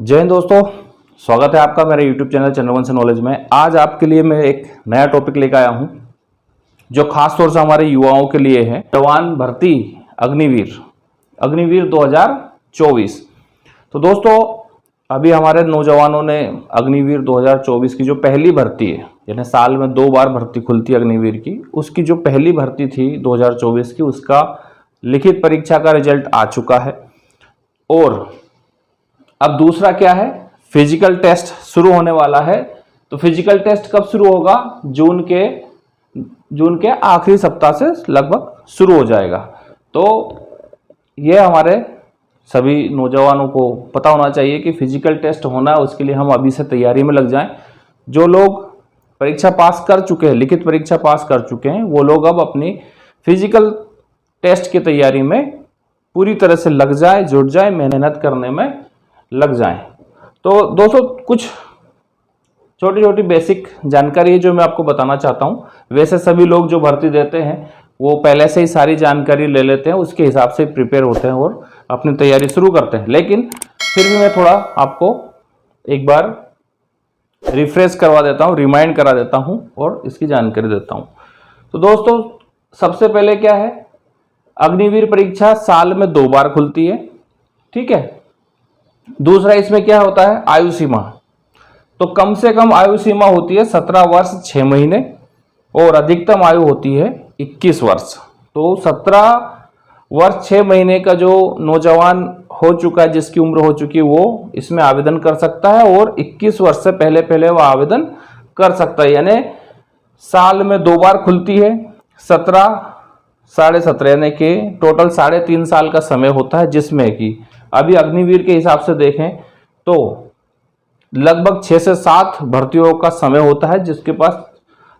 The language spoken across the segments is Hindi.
जय हिंद दोस्तों, स्वागत है आपका मेरे YouTube चैनल चंद्रवंश नॉलेज में। आज आपके लिए मैं एक नया टॉपिक लेकर आया हूं जो खास तौर से हमारे युवाओं के लिए है। जवान भर्ती अग्निवीर 2024। तो दोस्तों, अभी हमारे नौजवानों ने अग्निवीर 2024 की जो पहली भर्ती है, यानी साल में 2 बार भर्ती खुलती है अग्निवीर की, उसकी जो पहली भर्ती थी 2024 की, उसका लिखित परीक्षा का रिजल्ट आ चुका है। और अब दूसरा क्या है, फिजिकल टेस्ट शुरू होने वाला है। तो फिजिकल टेस्ट कब शुरू होगा? जून के आखिरी सप्ताह से लगभग शुरू हो जाएगा। तो ये हमारे सभी नौजवानों को पता होना चाहिए कि फिजिकल टेस्ट होना है, उसके लिए हम अभी से तैयारी में लग जाएं। जो लोग परीक्षा पास कर चुके हैं, लिखित परीक्षा पास कर चुके हैं, वो लोग अब अपनी फिजिकल टेस्ट की तैयारी में पूरी तरह से लग जाए, जुट जाए, मेहनत करने में लग जाएं। तो दोस्तों, कुछ छोटी छोटी बेसिक जानकारी है जो मैं आपको बताना चाहता हूं। वैसे सभी लोग जो भर्ती देते हैं वो पहले से ही सारी जानकारी ले लेते हैं, उसके हिसाब से प्रिपेयर होते हैं और अपनी तैयारी शुरू करते हैं। लेकिन फिर भी मैं थोड़ा आपको एक बार रिफ्रेश करवा देता हूं, रिमाइंड करा देता हूं और इसकी जानकारी देता हूं। तो दोस्तों, सबसे पहले क्या है, अग्निवीर परीक्षा साल में 2 बार खुलती है, ठीक है। दूसरा, इसमें क्या होता है, आयु सीमा। तो कम से कम आयु सीमा होती है 17 वर्ष 6 महीने और अधिकतम आयु होती है 21 वर्ष। तो 17 वर्ष 6 महीने का जो नौजवान हो चुका है, जिसकी उम्र हो चुकी है, वो इसमें आवेदन कर सकता है और 21 वर्ष से पहले वो आवेदन कर सकता है। यानी साल में 2 बार खुलती है, 17 साढ़े 17 यानी कि टोटल 3.5 साल का समय होता है, जिसमें कि अभी अग्निवीर के हिसाब से देखें तो लगभग 6 से 7 भर्तियों का समय होता है, जिसके पास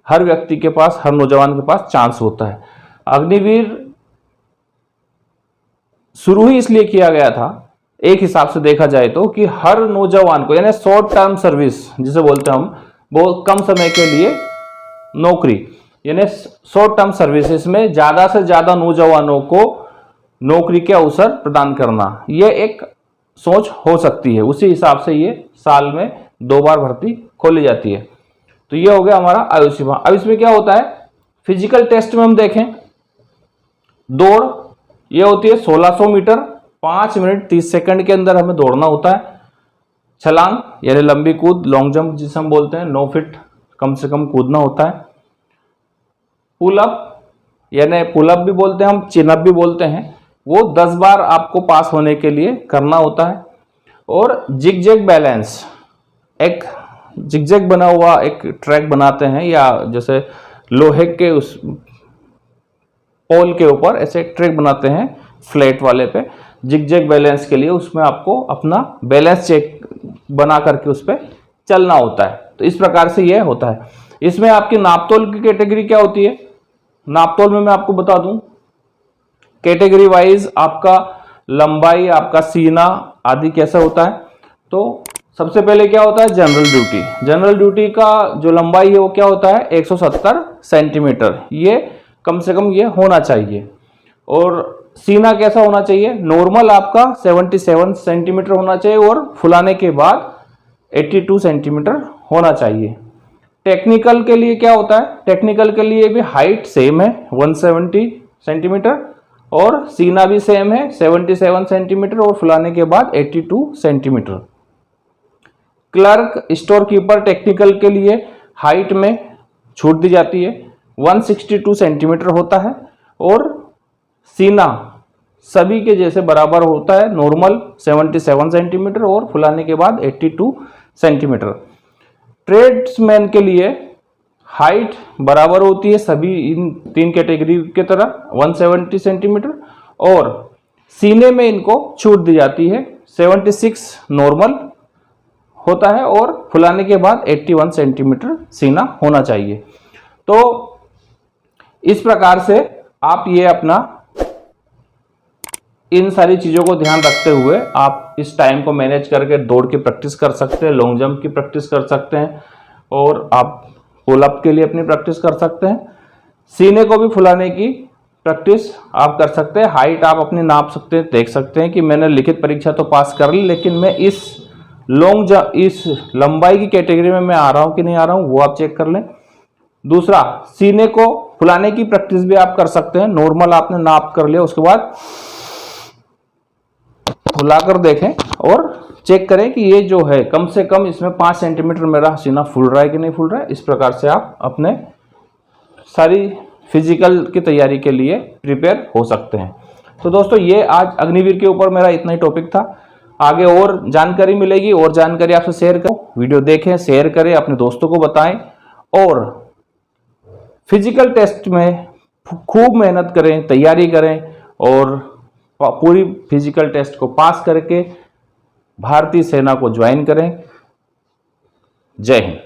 हर व्यक्ति के पास, हर नौजवान के पास चांस होता है। अग्निवीर शुरू ही इसलिए किया गया था, एक हिसाब से देखा जाए तो, कि हर नौजवान को, यानी शॉर्ट टर्म सर्विस जिसे बोलते हैं हम, वो कम समय के लिए नौकरी, यानी शॉर्ट टर्म सर्विसेज में ज्यादा से ज्यादा नौजवानों को नौकरी के अवसर प्रदान करना, ये एक सोच हो सकती है। उसी हिसाब से ये साल में 2 बार भर्ती खोली जाती है। तो ये हो गया हमारा आयु सीमा। अब इसमें क्या होता है, फिजिकल टेस्ट में हम देखें, दौड़ ये होती है 1600 मीटर, 5 मिनट 30 सेकंड के अंदर हमें दौड़ना होता है। छलांग यानी लंबी कूद, लॉन्ग जंप जिसे हम बोलते हैं, 9 फीट कम से कम कूदना होता है। पुलअप यानी पुलअप भी बोलते हैं हम, चिनअप भी बोलते हैं, वो 10 बार आपको पास होने के लिए करना होता है। और जिगजैग बैलेंस, एक जिगजैग बना हुआ एक ट्रैक बनाते हैं, या जैसे लोहे के उस पोल के ऊपर ऐसे एक ट्रैक बनाते हैं फ्लैट वाले पे, जिगजैग बैलेंस के लिए उसमें आपको अपना बैलेंस चेक बना करके उस पर चलना होता है। तो इस प्रकार से यह होता है। इसमें आपकी नापतोल की कैटेगरी क्या होती है, नापतोल में मैं आपको बता दूं, कैटेगरी वाइज आपका लंबाई, आपका सीना आदि कैसा होता है। तो सबसे पहले क्या होता है, जनरल ड्यूटी। जनरल ड्यूटी का जो लंबाई है वो क्या होता है, 170 सेंटीमीटर, ये कम से कम ये होना चाहिए। और सीना कैसा होना चाहिए, नॉर्मल आपका 77 सेंटीमीटर होना चाहिए और फुलाने के बाद 82 सेंटीमीटर होना चाहिए। टेक्निकल के लिए क्या होता है, टेक्निकल के लिए भी हाइट सेम है 170 सेंटीमीटर और सीना भी सेम है 77 सेंटीमीटर और फुलाने के बाद 82 centimetre. Clerk, store keeper, technical के लिए हाइट में छूट दी जाती है, 162 सेंटीमीटर होता है और सीना सभी के जैसे बराबर होता है, नॉर्मल 77 सेंटीमीटर और फुलाने के बाद 82 सेंटीमीटर। ट्रेड्समैन के लिए हाइट बराबर होती है सभी इन 3 कैटेगरी के तरह, 170 सेंटीमीटर, और सीने में इनको छूट दी जाती है, 76 नॉर्मल होता है और फुलाने के बाद 81 सेंटीमीटर सीना होना चाहिए। तो इस प्रकार से आप ये अपना इन सारी चीज़ों को ध्यान रखते हुए आप इस टाइम को मैनेज करके दौड़ की प्रैक्टिस कर सकते हैं, लॉन्ग जंप की प्रैक्टिस कर सकते हैं और आप पुलअप के लिए अपनी प्रैक्टिस कर सकते हैं। सीने को भी फुलाने की प्रैक्टिस आप कर सकते हैं। हाइट आप अपनी नाप सकते हैं, देख सकते हैं कि मैंने लिखित परीक्षा तो पास कर ली, लेकिन मैं इस इस लंबाई की कैटेगरी में मैं आ रहा हूं कि नहीं आ रहा हूं, वो आप चेक कर लें। दूसरा, सीने को फुलाने की प्रैक्टिस भी आप कर सकते हैं। नॉर्मल आपने नाप कर लिया, उसके बाद फुलाकर देखें और चेक करें कि ये जो है कम से कम इसमें 5 सेंटीमीटर मेरा सीना फूल रहा है कि नहीं फूल रहा है। इस प्रकार से आप अपने सारी फिजिकल की तैयारी के लिए प्रिपेयर हो सकते हैं। तो दोस्तों, ये आज अग्निवीर के ऊपर मेरा इतना ही टॉपिक था। आगे और जानकारी मिलेगी, और जानकारी आपसे शेयर करो। वीडियो देखें, शेयर करें, अपने दोस्तों को बताएं और फिजिकल टेस्ट में खूब मेहनत करें, तैयारी करें और पूरी फिजिकल टेस्ट को पास करके भारतीय सेना को ज्वाइन करें। जय हिंद।